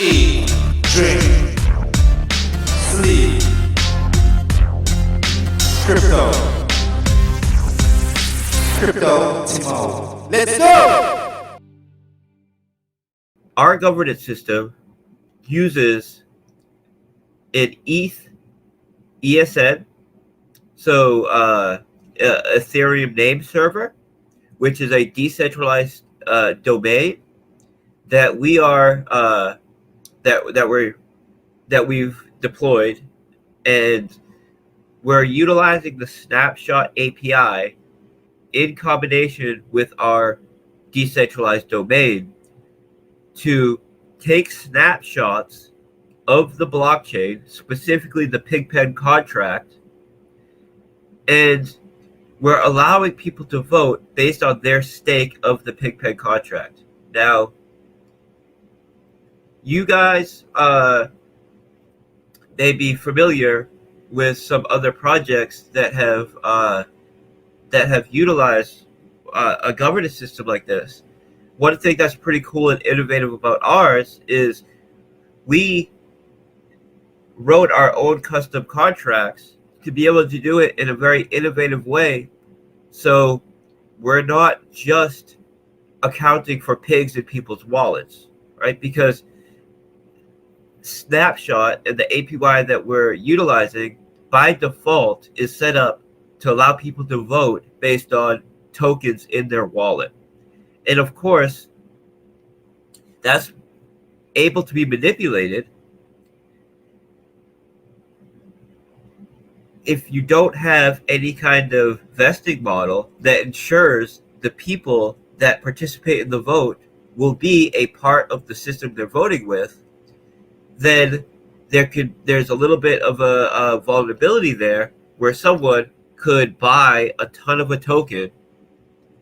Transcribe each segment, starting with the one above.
Eat, drink, sleep. Crypto. Crypto Timo. Let's go! Our governance system uses an ESN, so Ethereum name server, which is a decentralized domain that we are that we've deployed, and we're utilizing the snapshot API in combination with our decentralized domain to take snapshots of the blockchain, specifically the Pigpen contract, and we're allowing people to vote based on their stake of the Pigpen contract. Now, you guys may be familiar with some other projects that have utilized a governance system like this. One thing that's pretty cool and innovative about ours is we wrote our own custom contracts to be able to do it in a very innovative way. So we're not just accounting for pigs in people's wallets, right? Because Snapshot and the API that we're utilizing by default is set up to allow people to vote based on tokens in their wallet. And of course, that's able to be manipulated if you don't have any kind of vesting model that ensures the people that participate in the vote will be a part of the system they're voting with. Then there's a little bit of a vulnerability there where someone could buy a ton of a token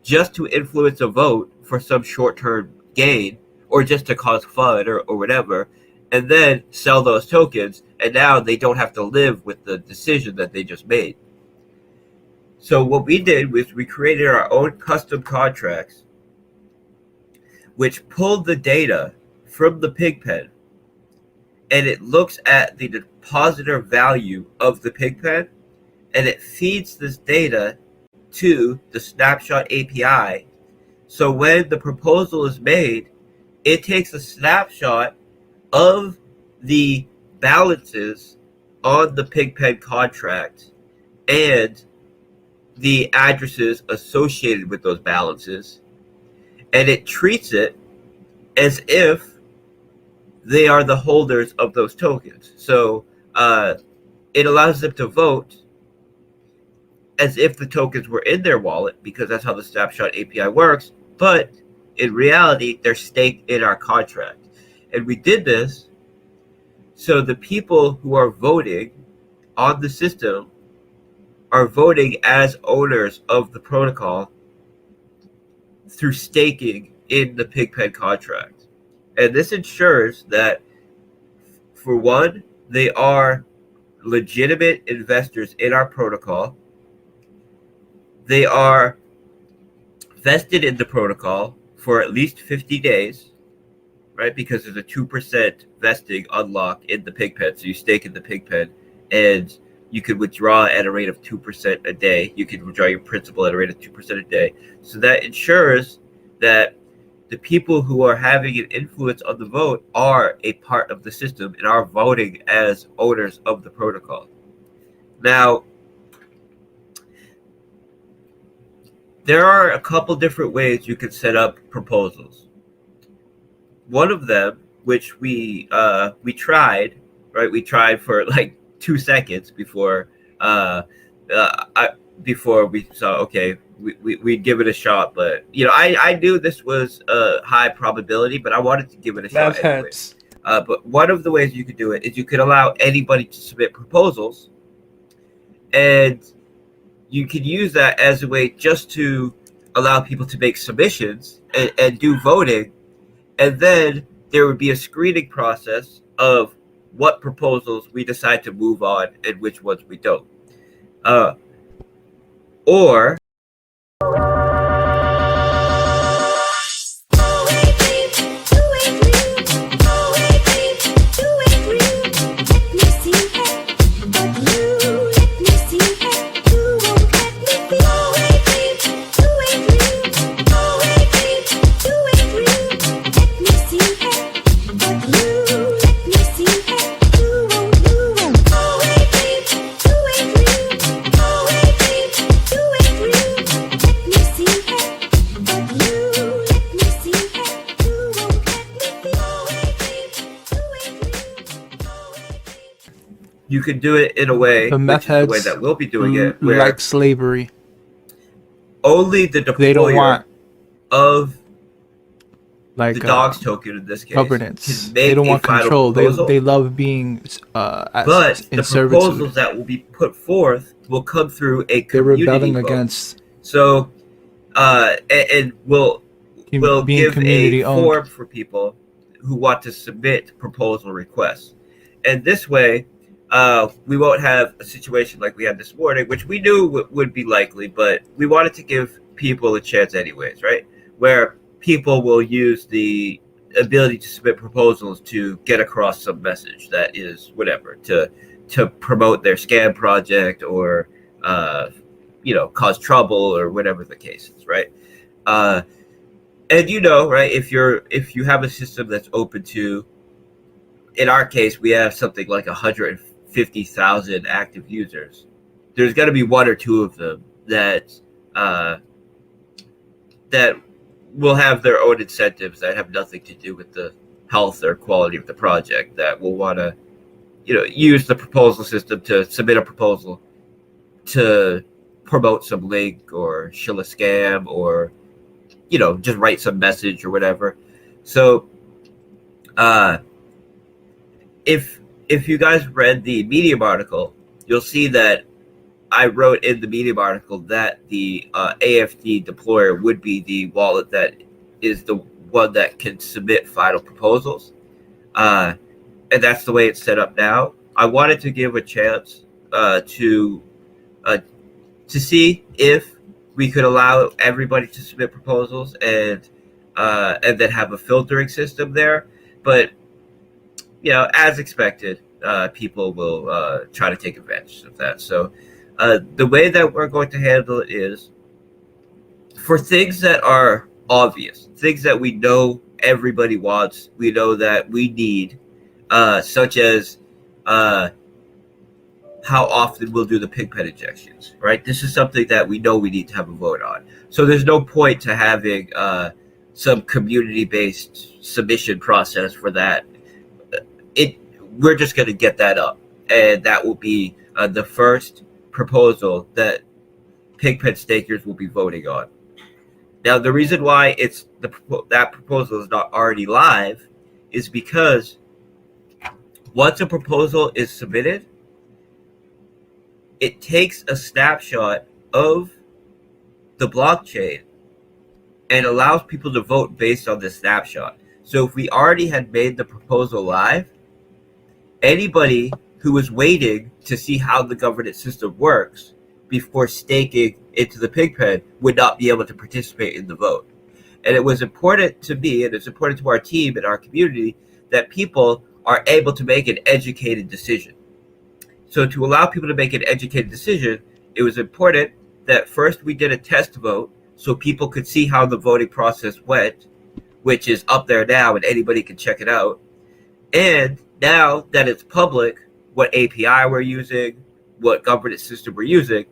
just to influence a vote for some short-term gain, or just to cause fun or whatever, and then sell those tokens, and now they don't have to live with the decision that they just made. So what we did was we created our own custom contracts, which pulled the data from the Pigpen, and it looks at the depositor value of the Pigpen, and it feeds this data to the Snapshot API. So when the proposal is made, it takes a snapshot of the balances on the Pigpen contract and the addresses associated with those balances, and it treats it as if they are the holders of those tokens. So it allows them to vote as if the tokens were in their wallet, because that's how the Snapshot API works, but in reality, they're staked in our contract. And we did this so the people who are voting on the system are voting as owners of the protocol through staking in the Pigpen contract. And this ensures that, for one, they are legitimate investors in our protocol. They are vested in the protocol for at least 50 days, right? Because there's a 2% vesting unlock in the Pigpen. So you stake in the Pigpen, and you can withdraw at a rate of 2% a day. You can withdraw your principal at a rate of 2% a day. So that ensures that the people who are having an influence on the vote are a part of the system and are voting as owners of the protocol. Now, there are a couple different ways you can set up proposals. One of them, which we tried, right? We tried for like 2 seconds before we saw, okay, we'd give it a shot. But I knew this was a high probability, but I wanted to give it a shot anyway. But one of the ways you could do it is you could allow anybody to submit proposals, and you could use that as a way just to allow people to make submissions and do voting. And then there would be a screening process of what proposals we decide to move on and which ones we don't. Or you can do it in a way, The which is the way methods that we'll be doing it, where like slavery. only the They don't deployer want of like the dogs token in this case governance. can They make don't a want final control. proposal, They love being but in the servitude. proposals that will be put forth will come through a They're community rebelling vote. against So, and we'll being give a community owned. form for people who want to submit proposal requests. And this way, we won't have a situation like we had this morning, which we knew would be likely, but we wanted to give people a chance anyways, right? Where people will use the ability to submit proposals to get across some message that is whatever, to promote their scam project or cause trouble or whatever the case is, right? And right, if you have a system that's open to, in our case, we have something like 150,000 active users. There's going to be one or two of them that will have their own incentives that have nothing to do with the health or quality of the project, that will want to use the proposal system to submit a proposal to promote some link or shill a scam or just write some message or whatever. So if you guys read the Medium article, you'll see that I wrote in the Medium article that the AFD deployer would be the wallet that is the one that can submit final proposals, and that's the way it's set up now. I wanted to give a chance to see if we could allow everybody to submit proposals and then have a filtering system there, but as expected, people will try to take advantage of that. So the way that we're going to handle it is for things that are obvious, things that we know everybody wants, we know that we need, such as how often we'll do the pig pen injections, right? This is something that we know we need to have a vote on. So there's no point to having some community-based submission process for that. We're just going to get that up, and that will be the first proposal that pig pen stakers will be voting on. Now, the reason why that proposal is not already live is because once a proposal is submitted, it takes a snapshot of the blockchain and allows people to vote based on the snapshot. So if we already had made the proposal live, anybody who was waiting to see how the governance system works before staking into the pig pen would not be able to participate in the vote. And it was important to me, and it's important to our team and our community, that people are able to make an educated decision. So to allow people to make an educated decision, it was important that first we did a test vote so people could see how the voting process went, which is up there now and anybody can check it out. And now that it's public, what API we're using, what governance system we're using,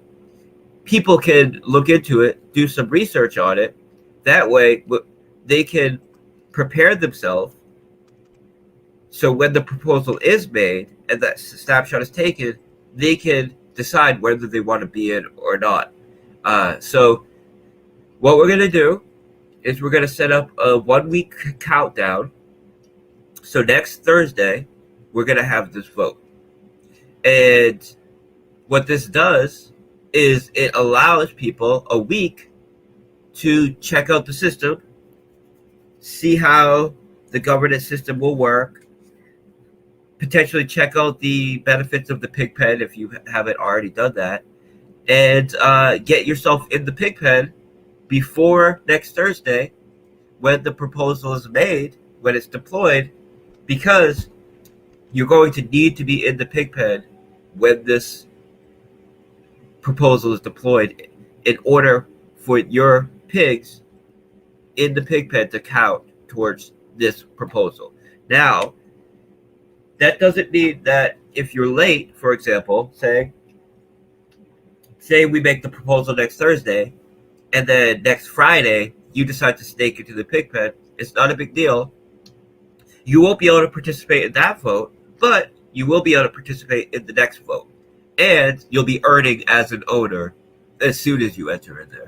people can look into it, do some research on it. That way, they can prepare themselves. So when the proposal is made and that snapshot is taken, they can decide whether they want to be in or not. So what we're going to do is we're going to set up a 1-week countdown. So next Thursday, we're going to have this vote. And what this does is it allows people a week to check out the system, see how the governance system will work, potentially check out the benefits of the pig pen if you haven't already done that, and get yourself in the pig pen before next Thursday when the proposal is made, when it's deployed, because you're going to need to be in the pig pen when this proposal is deployed in order for your pigs in the pig pen to count towards this proposal. Now, that doesn't mean that if you're late, for example, say we make the proposal next Thursday, and then next Friday you decide to stake into the pig pen, it's not a big deal. You won't be able to participate in that vote, but you will be able to participate in the next vote. And you'll be earning as an owner as soon as you enter in there.